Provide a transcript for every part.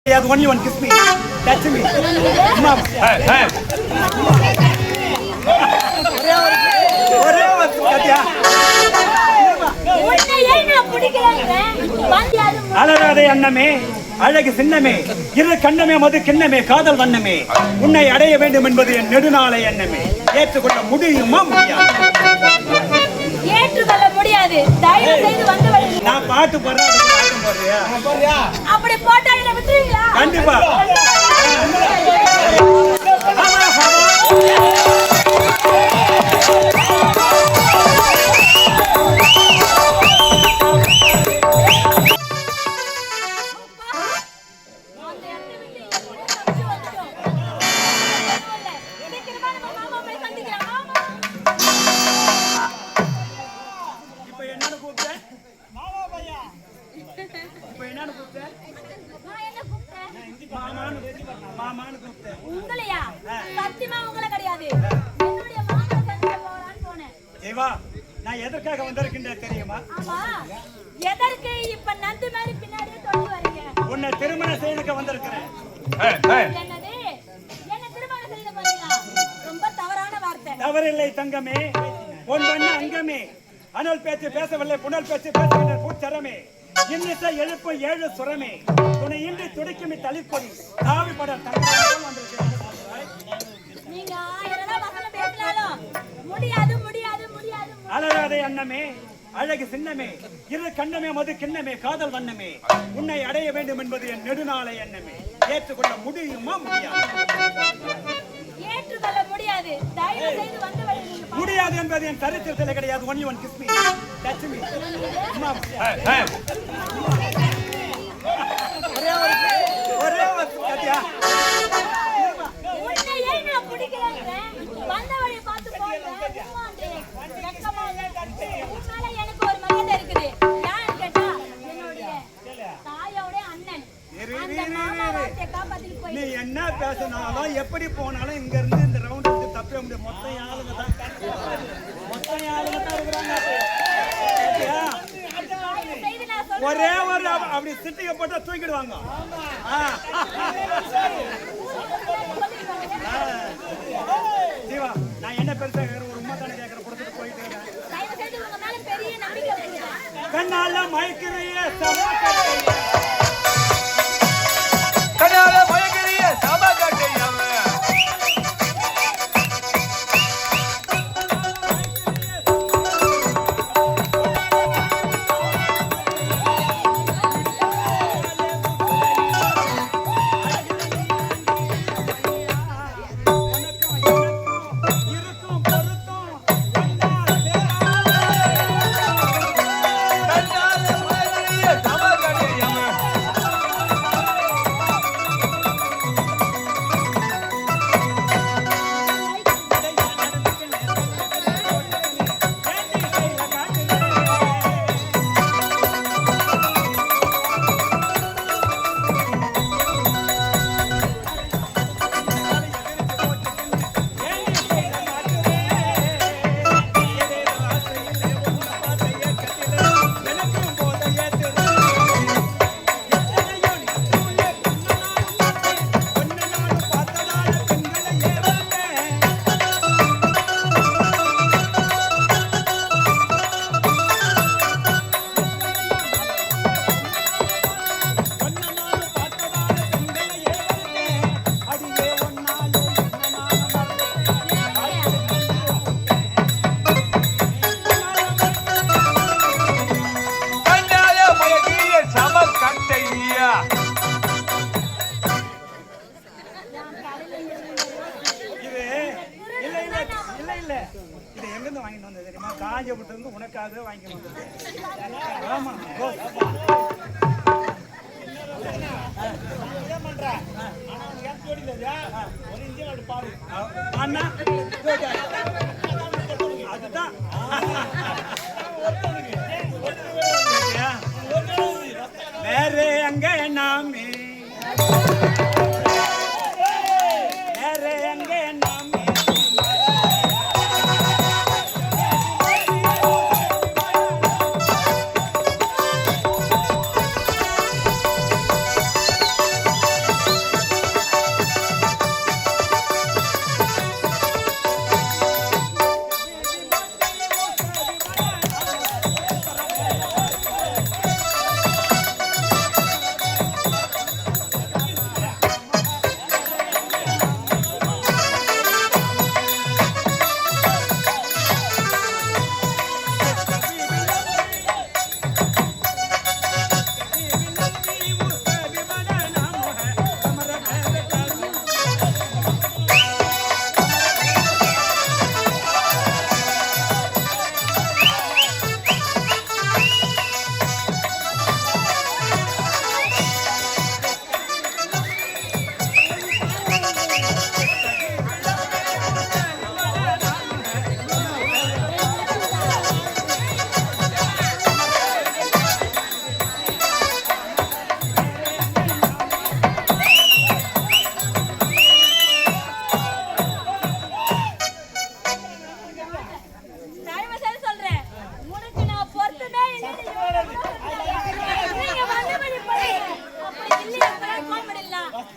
Only one kiss me. Touch me. Mom. Hey. அலராதே அன்னமே அழகு சின்னமே இரு கண்ணமே மது கிண்ணமே காதல் வண்ணமே உன்னை அடைய வேண்டும் என்பது என் நெடுநாளை எண்ணமே ஏற்றுக்கொள்ள முடியுமா முடியாது? ஏற்றுக்கொள்ள முடியாது. தயவு செய்து வந்து விடுங்க. நான் பாட்டு போடுறியா? அப்படி போட்டா என்ன விட்டுருவீங்களா? கண்டிப்பா. உங்களையா? சத்தியமா உங்களை கிடையாது. என்னுடைய மாமா சந்திக்க போறான்னு போனேன். தேவா, நான் எதற்காக வந்திருக்கின்றேன் தெரியுமா? ஆமா. எதற்கு இப்ப நந்து மாதிரி பின்னாடியே தொடர்ந்து வரீங்க? உன்னை திருமணம் செய்துக்க வந்திருக்கிறேன். என்னது? என்ன திருமணம் செய்து போறீங்களா? ரொம்ப தவறான வார்த்தை. தவறில்லை தங்கமே. உன் பண்ண அங்கமே. அனல் பேச்சு பேசவில்லை புனல் பேச்சு பேசுகின்ற பூச்சரமே. இன்னிசை எழுப்பு ஏழு சுரமே. துணையின்றி துடிக்குமி தளிர்கொடி தாவிப்பட தங்கமாக வந்திருக்கிறேன். நீங்க ஆயிரம் வசனம் பேசினாலும் முடியாது முடியாது முடியாது. அலராதே அன்னமே அழகு சின்னமே இரு கண்ணமே மது கிண்ணமே காதல் வண்ணமே உன்னை அடைய வேண்டும் என்பது என் நெடுநாளை எண்ணமே ஏற்றுக்கொள்ள முடியுமா முடியாது? ஏற்றுக்கொள்ள முடியாது. தயவு செய்து வந்து விடுங்க. முடியாது என்பது என் சரித்திரத்தில் கிடையாது. only one kiss me. Touch me. ஒரே ஒரு கத்தியா. உன்னை ஏன் நான் பிடிக்கலங்க? வந்த வழி பார்த்து போங்க. சும்மா வந்து வெக்கமா உன்னால எனக்கு ஒரு மரியாதை இருக்குது. யாரு கேட்டா என்னுடைய தாயோட அண்ணன். அந்த மாமா வார்த்தையை காப்பாத்திட்டு போய் நீ என்ன பேசினாலும் எப்படி போனாலும் இங்க இருந்து இந்த ரவுண்ட் வந்து தப்பவே முடியாது. மொத்த ஆளுங்க தான் இருக்கிறாங்க. ஒரே ஒரு அப்படி சிட்டிக போட்டா தூக்கிடுவாங்க. ஜீவா, நான் என்ன பெருசா ஒரு உண்மை தானே கேட்கற கொடுத்துட்டு போயிட்டு இருக்கேன். கண்ணால மயக்கிறிய காஞ்சிபுரத்துல உனக்காக வாங்கி வந்தது. ஆமா அண்ணா அதுதான் வேற அங்க நாமே வேற அங்க நாமே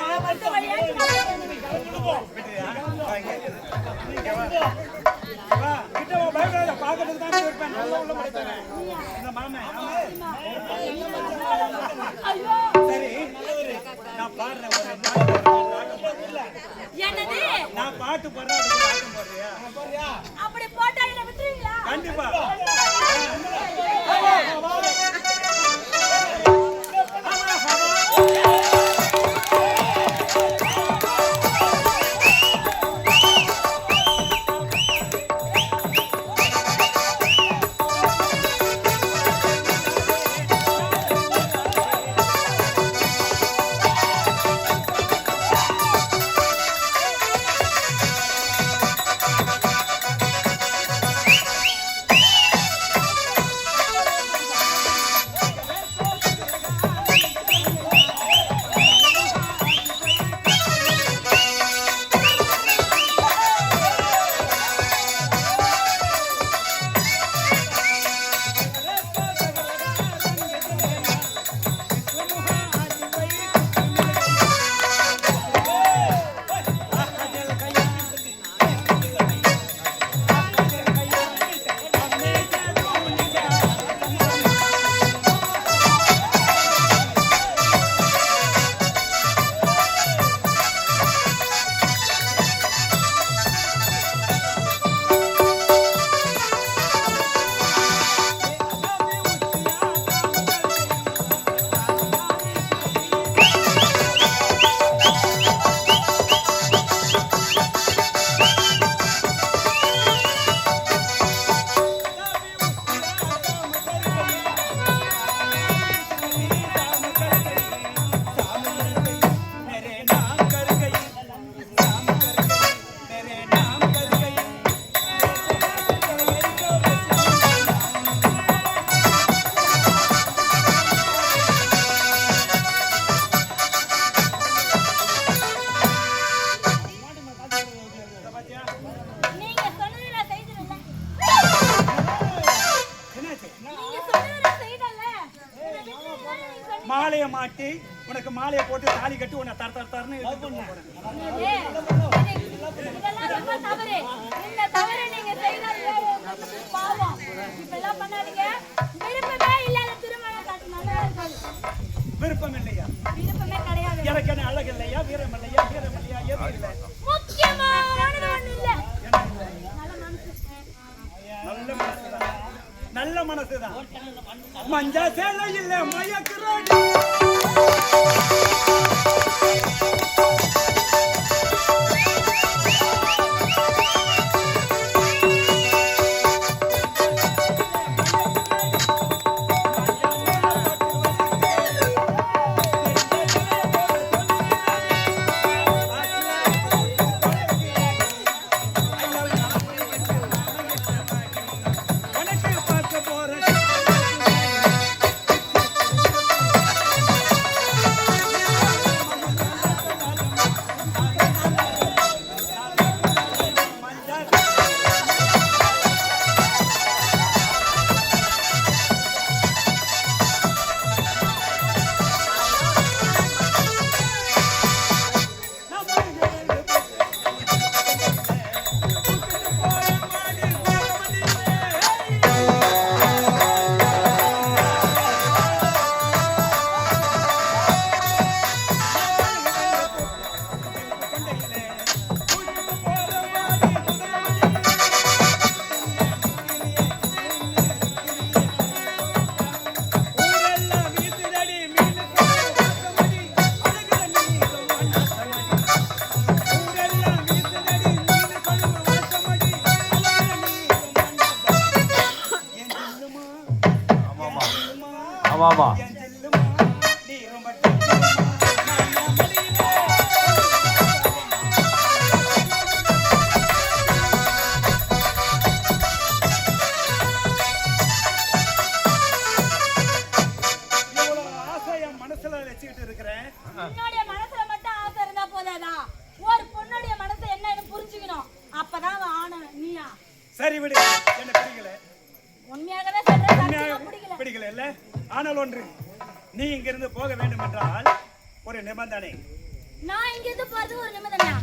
நான் வந்த வழியாச்சும் நான் விட்டுறியா? வா இங்க. இங்க வா. வா, கிட்ட வா, பயப்படாத. பார்க்கறதுக்கு தான் இருப்பேன். நல்லா உள்ள படிச்சவன். இந்த மாமன். ஐயோ சரி, நான் பாடுறேன் ஒரு நாடகம் இல்ல. என்னது நான் பாட்டு பாடுறேன், அதுக்கு ஆட்டம் போடுறியா? அப்படி போட்டா என்ன விட்டுருவீங்களா? கண்டிப்பா. நீங்க சொன்னதை நான் செய்திருந்தேன். என்னாச்சு? நீங்க சொன்னதை நான் செய்தல்ல. என்னை விட்டுருவீங்களா? நீங்க சொன்னீங்க. மாலையை மாட்டி உனக்கு மாலையை போட்டு தாலி கட்டி உன்னை தரன்னு இழுத்துட்டு போறேன். இதெல்லாம் ரொம்ப தவறு. இந்த தவறை நீங்க செய்தால் வேற உங்களுக்கு பாவம். இப்பெல்லாம் பண்ணாதீங்க. விருப்பமே இல்லாத திருமணம் கட்டினா நல்லா இருக்காது. விருப்பம் இல்லையா? விருப்பமே கிடையாது. எனக்கு என்ன அழகு இல்லையா? வீரம் இல்லையா? வீரம் இல்லையா? எதுவும் இல்லை. முக்கியமானது ஒண்ணு இல்ல. என்ன இல்லை? நல்ல மனசு. நல்ல மனசுதான். நல்ல மனசுதான். மஞ்ச சேலை இல்ல மயக்குறாடி. உனக்கு பார்க்க போறேன். ஆமா மனசுல வச்சுக்கிட்டு இருக்கிறேன். உன்னுடைய மனசுல மட்டும் ஆசை இருந்தா போதாதா? ஒரு பொண்ணுடைய மனசு என்னன்னு புரிஞ்சுக்கணும். அப்பதான் அவன் ஆணும் நீயா. சரி விடு, என்ன பிடிக்கல. உண்மையாகவே சொல்றேன், சத்தியமா பிடிக்கல. பிடிக்கல இல்ல? ஆனால் ஒன்று, நீ இங்கிருந்து போக வேண்டும் என்றால் ஒரு நிபந்தனை. நான் இங்க இருந்து போறது ஒரு நிமிடம்யா.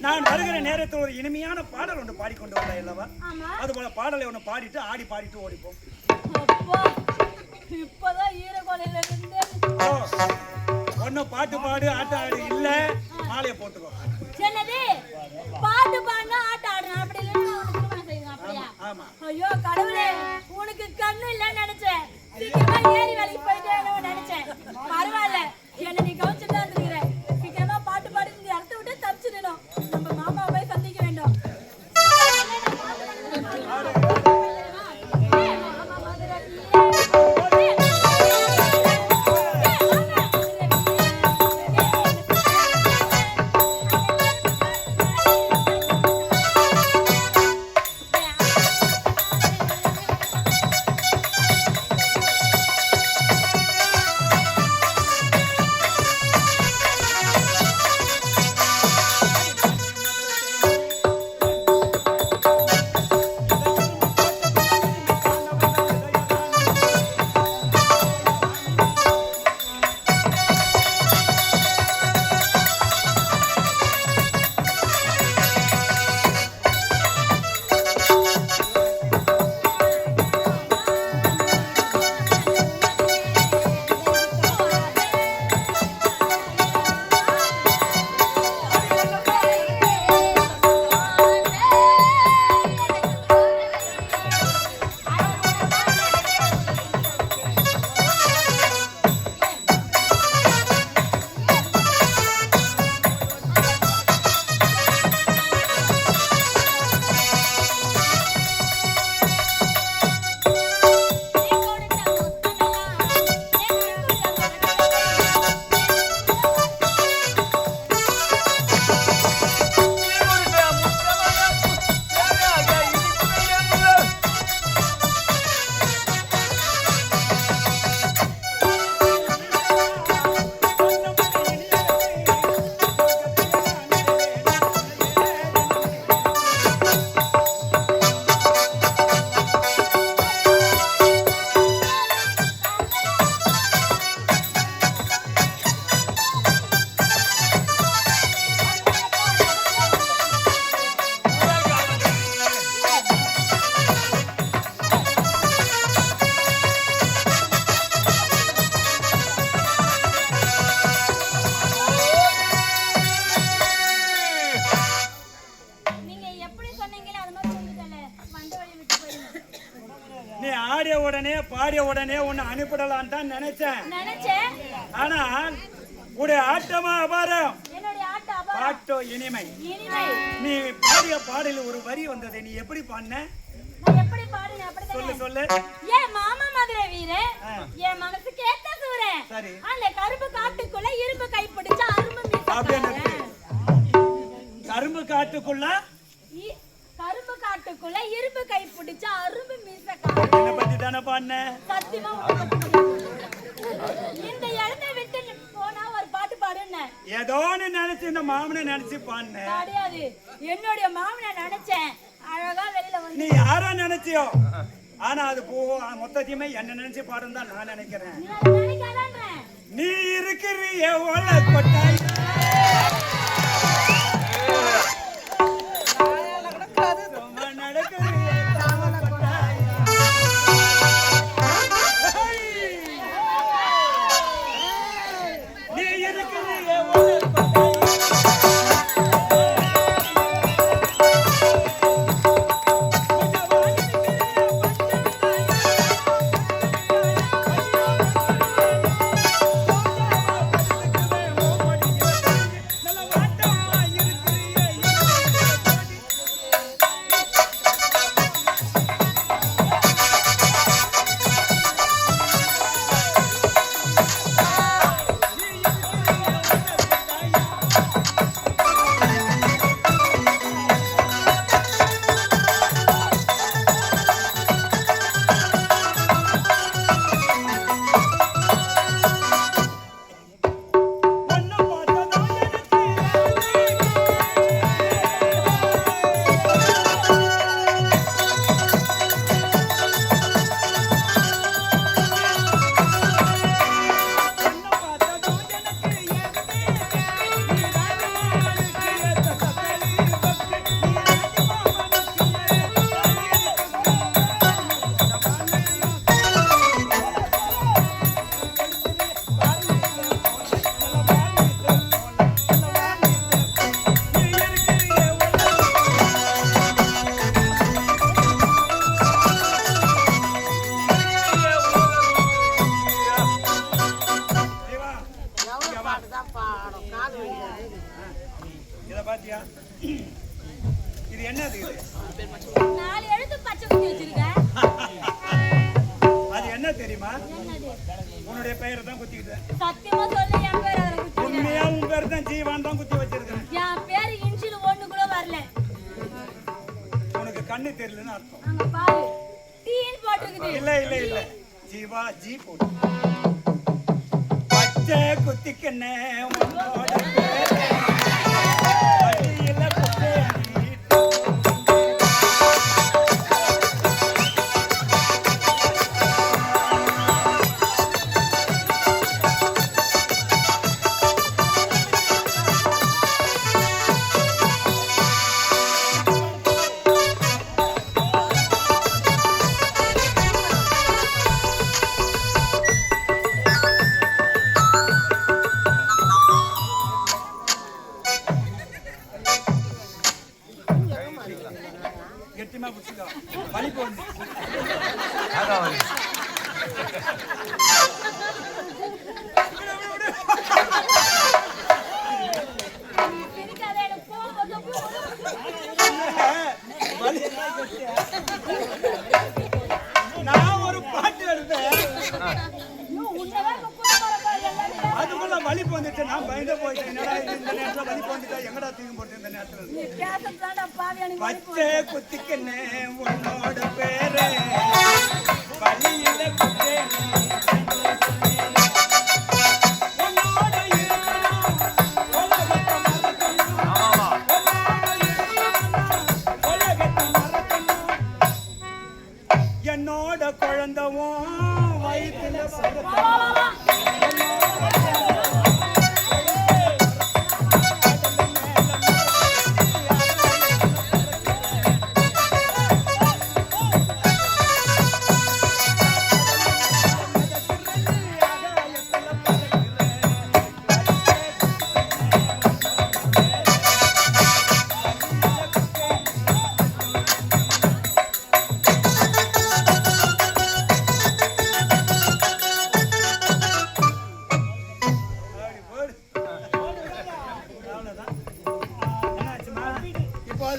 நான் வருகிற நேரத்தில் ஒரு இனிமையான பாடல் ஒன்று பாடிக்கொண்டு வந்தாய் அல்லவா? ஆமா. அது போல பாடலை ஒன்று பாடிட்டு ஆடி பாடிட்டு ஓடிப்போம். அப்பா, இப்பதான் ஈரக்கோலையில இருந்து ஒன்னும் பாட்டு பாடு ஆட்டம் ஆடு இல்ல மாலையை போட்டுக்கோ. என்னது பாட்டு பாடினா ஆட்டம் ஆடுறேன் அப்படி இல்லைன்னா உனக்கு திருமணம் செய்யணும் அப்படியா? ஆமா. ஐயோ கடவுளே, உனக்கு கண்ணு இல்லைன்னு நினைச்சேன். சீக்கிரமா ஏறி வேலைக்கு போயிட்டு நினைச்சேன். பரவாயில்ல, என்ன நீ கவனிச்சுட்டு தான் இருக்கிற. சீக்கிரமா பாட்டு பாடி இந்த இடத்த விட்டு தப்பிச்சிடணும். நம்ம மாமா போய் சந்திக்க வேண்டும். நீ ஆடிய உடனே பாடிய உடனே உன்னை அனுப்பிடலாம் தான் நினைச்சேன். ஆனா உடைய ஆட்டமா அபாரம், பாட்டோ இனிமை. நீ பாடிய பாடல ஒரு வரி வந்தது, நீ எப்படி பாடின? சொல்லு சொல்லு. ஏன் மாமா மதுரை வீரே, என் மனசுக்கு ஏத்த சூரே, அந்த கரும்பு காட்டுக்குள்ள இரும்பு கை பிடிச்ச அரும்பு மீசக்காரன். கரும்பு காட்டுக்குள்ள கரும்பு காட்டுக்குள்ள இரும்பு கை பிடிச்ச அரும்பு மீசக்காரன். என்ன பத்தி தானே பாடின? சத்தியமா இந்த இடத்தை விட்டு போனா ஒரு பாட்டு பாடுன. ஏதோன்னு நினைச்சு இந்த மாமனை நினைச்சு பாடின கிடையாது, என்னுடைய மாமனை நினைச்சேன். அழகா வெளியில வந்து நீ யாரோ நினைச்சியோ, ஆனா அது மொத்தத்தையுமே என்ன நினைச்சு பாடுன்னு தான் நான் நினைக்கிறேன். நீ இருக்கிறிய ஓல கொட்டாய் பாத்தியா இது என்னது இது 4 எழுத்து பச்சை குத்தி வச்சிருக்கேன். அது என்ன தெரியுமா உன்னுடைய பெயரை தான் குத்திக்கிட்டேன் சத்தியமா சொல்லு என் பேர் அதுல குத்தி உண்மையா உன் பேர் தான் ஜீவான் தான் குத்தி வச்சிருக்கேன் என் பேர் இன்ஷியல் 1 கூட வரல உனக்கு கண்ணு தெரியலன்னு அர்த்தம் அங்க பாரு டீன் போட்டுக்குது இல்ல இல்ல இல்ல ஜீவா ஜி போடு பச்சை குத்திக்கண்ணே உன்னோட பேரை வழியில குத்தே கெட்டிமா புடிச்சுக்கோ வலி போகுது இருக்காத எனக்கு போகும்போது வலி. நான் ஒரு பாட்டு எழுதேன் உன்னதான் குடும்பமா எல்லாரும் அதுக்குள்ள வலி போந்துச்சு நான் பயந்து போயிட்டேன் என்னடா இது இந்த நேரத்துல வலி போந்துட்டா எங்கடா தூக்கி போட்டு இந்த நேரத்துல நீ பேசறதாடா பாவி எனக்கு பச்சை குத்திக்கண்ணே உன்னோட பேரு வழியில குத்தே உன்னோட இருக்கணும் உலகத்தை மறக்கணும் உன்னோட இருக்கணும் உலகத்தை மறக்கணும் என்னோட குழந்தவும் வயிற்றுல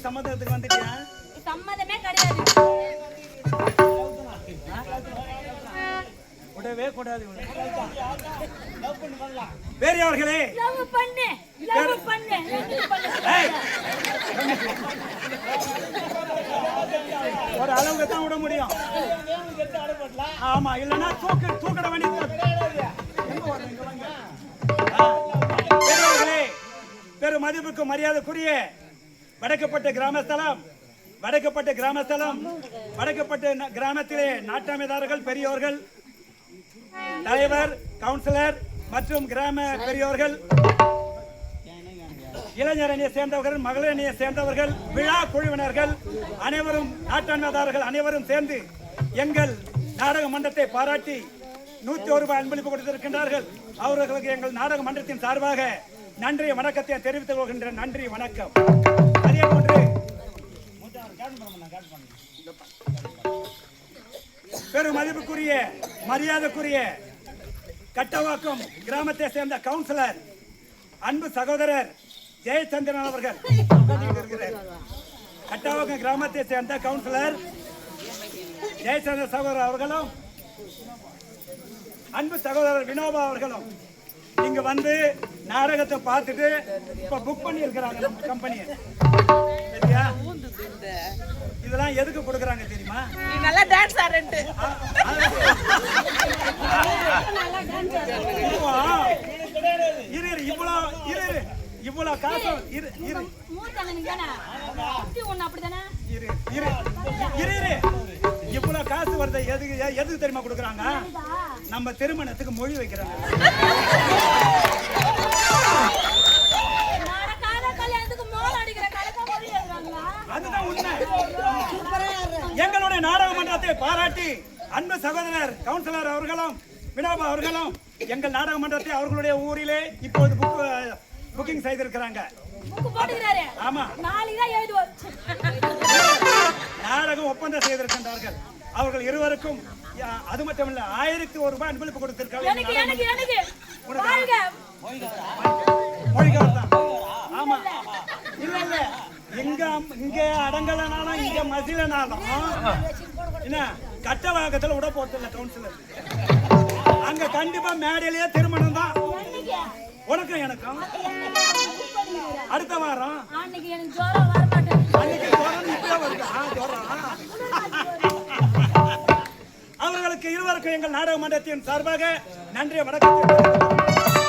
சம்மதத்துக்கு வந்துட்டியா சம்மதமே கிடையாது விடவே கூடாது பெரியவர்களே லவ் பண்ணு ஏய், ஒரு அளவுக்கு தான் விட முடியும் ஆமா இல்லன்னா தூக்கிட வேண்டியது பெரியவர்களே பெரும் மதிப்புக்கு மரியாதைக்குரிய வடக்கப்பட்ட கிராமத்திலே நாட்டாமைதாரர்கள் பெரியோர்கள் தலைவர் கவுன்சிலர் மற்றும் கிராம பெரியோர்கள் இளைஞர் அணியை சேர்ந்தவர்கள் மகளிர் அணியை சேர்ந்தவர்கள் விழா குழுவினர்கள் அனைவரும் நாட்டாண்மைதாரர்கள் அனைவரும் சேர்ந்து எங்கள் நாடக மன்றத்தை பாராட்டி 101 ரூபாய் அன்பளிப்பு கொடுத்திருக்கின்றார்கள். அவர்களுக்கு எங்கள் நாடக மன்றத்தின் சார்பாக நன்றி வணக்கத்தை தெரிவித்துக் கொள்கின்ற நன்றி வணக்கம். அதே போன்று பெரும் மதிப்புக்குரிய மரியாதைக்குரிய கட்டவாக்கம் கிராமத்தை சேர்ந்த கவுன்சிலர் அன்பு சகோதரர் ஜெயச்சந்திரன் அவர்கள் கட்டவாக்கம் கிராமத்தை சேர்ந்த கவுன்சிலர் ஜெயச்சந்திரன் சகோதரர் அவர்களும் அன்பு சகோதரர் வினோபா அவர்களும் இங்க வந்து நாடகத்தை பார்த்துட்டு இப்ப புக் பண்ணி இருக்கிறாங்க நம்ம கம்பெனியை. சரியா? இதெல்லாம் எதுக்கு கொடுக்கறாங்க தெரியுமா? நீ நல்லா டான்ஸ் ஆடுறேன்னு. இவ்வளவு காசு இவ்வளவு காசு வருது எதுக்கு தெரியுமா கொடுக்கறாங்க? நம்ம திருமணத்துக்கு மொழி வைக்கிறாங்க. அதுதான் உண்மை. எங்களுடைய நாடக மன்றத்தை பாராட்டி அன்பு சகோதரர் கவுன்சிலர் அவர்களும் வினோபா அவர்களும் எங்கள் நாடக மன்றத்தை அவர்களுடைய ஊரிலே இப்போது புக்கிங் செய்திருக்கிறாங்க. ஆமா, நாடகம் ஒப்பந்தம் செய்திருக்கின்றார்கள். அவர்கள் இருவருக்கும் அது மட்டுமல்ல 1001 ரூபாய் அன்பளிப்பு கொடுத்திருக்காங்க. மொழிகவர் தான். ஆமா, இங்க அடங்கலனாலும் இங்க மசிலனாலும் என்ன கட்டவாக்கத்துல விட போறதில்ல கவுன்சிலர். அங்க கண்டிப்பா மேடையிலேயே திருமணம் தான் உனக்கும் எனக்கும். அடுத்த வாரம் அன்னைக்கு எனக்கு ஜோரம் வர மாட்டேங்குது. அன்னைக்கு ஜோரம் இப்பவே வருதா? ஜோரம் அவர்களுக்கு இருவருக்கும் எங்கள் நாடக மன்றத்தின் சார்பாக நன்றி வணக்கத்தை